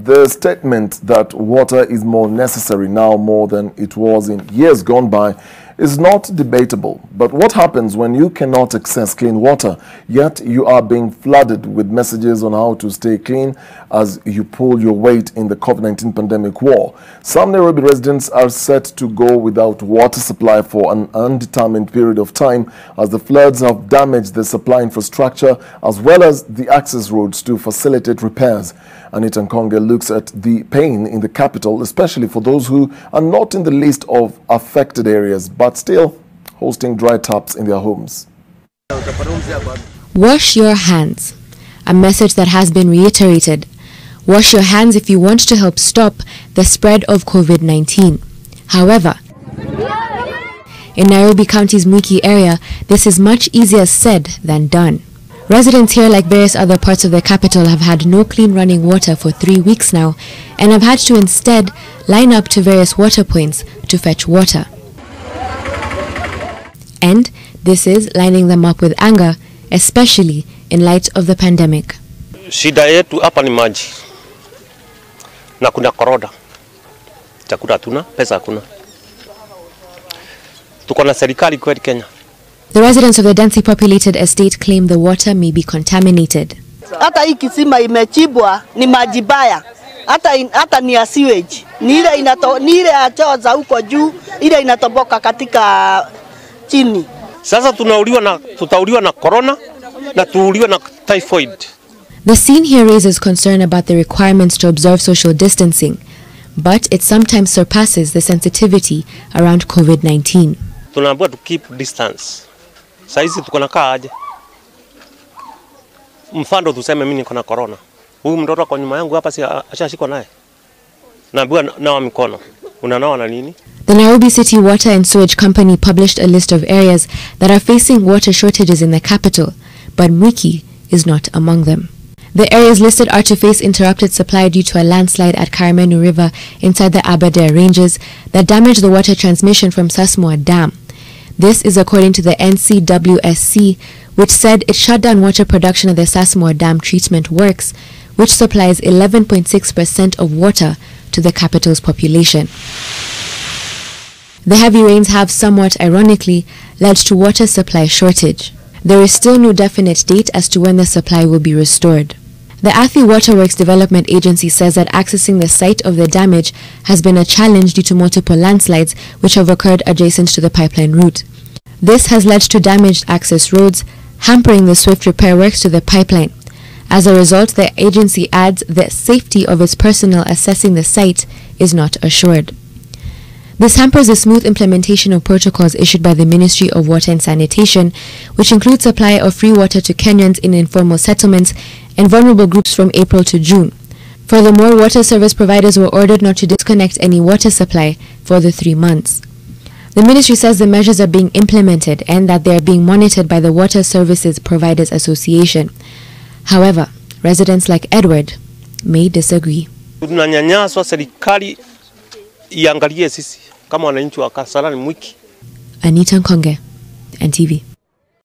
the statement that water is more necessary now more than it was in years gone by is not debatable. But what happens when you cannot access clean water, yet you are being flooded with messages on how to stay clean as you pull your weight in the COVID-19 pandemic war? Some Nairobi residents are set to go without water supply for an undetermined period of time as the floods have damaged the supply infrastructure as well as the access roads to facilitate repairs. Anita Nkonge looks at the pain in the capital, especially for those who are not in the list of affected areas, but still hosting dry taps in their homes. Wash your hands, a message that has been reiterated. Wash your hands if you want to help stop the spread of COVID-19. However, in Nairobi County's Mwiki area, this is much easier said than done. Residents here, like various other parts of the capital, have had no clean running water for 3 weeks now and have had to instead line up to various water points to fetch water. And this is lining them up with anger, especially in light of the pandemic. Shida yetu hapa ni maji. Na kuna koroda. Chakula hatuna, pesa hakuna. Tuko na serikali kweli Kenya. The residents of the densely populated estate claim the water may be contaminated. Hata hii kisima imechibwa ni maji baya. Hata ni ya sewage. Ni ile ya choo za huko juu, ile inatoboka katika chini. Sasa tutauliwa na corona na tuuliwa na typhoid. The scene here raises concern about the requirements to observe social distancing, but it sometimes surpasses the sensitivity around COVID-19. Tunaambiwa to keep distance. Saizi tuko na kaa aje. Mfano tuseme mimi niko na corona. Huyu mtoto kwa nyuma yangu hapa si ashashikwa naye. Naambiwa nawa mikono. Unanawa na nini? The Nairobi City Water and Sewage Company published a list of areas that are facing water shortages in the capital, but Mwiki is not among them. The areas listed are to face interrupted supply due to a landslide at Karamenu River inside the Aberdare Ranges that damaged the water transmission from Sasmoa Dam. This is according to the NCWSC, which said it shut down water production at the Sasmoa Dam treatment works, which supplies 11.6% of water to the capital's population. The heavy rains have, somewhat ironically, led to water supply shortage. There is still no definite date as to when the supply will be restored. The Athi Waterworks Development Agency says that accessing the site of the damage has been a challenge due to multiple landslides which have occurred adjacent to the pipeline route. This has led to damaged access roads, hampering the swift repair works to the pipeline. As a result, the agency adds the safety of its personnel assessing the site is not assured. This hampers the smooth implementation of protocols issued by the Ministry of Water and Sanitation, which include supply of free water to Kenyans in informal settlements and vulnerable groups from April to June. Furthermore, water service providers were ordered not to disconnect any water supply for the 3 months. The ministry says the measures are being implemented and that they are being monitored by the Water Services Providers Association. However, residents like Edward may disagree. Tunanyanyaswa, serikali iangalie sisi kama wananchi wa Kasarani Mwiki. Anita Nkonge, NTV.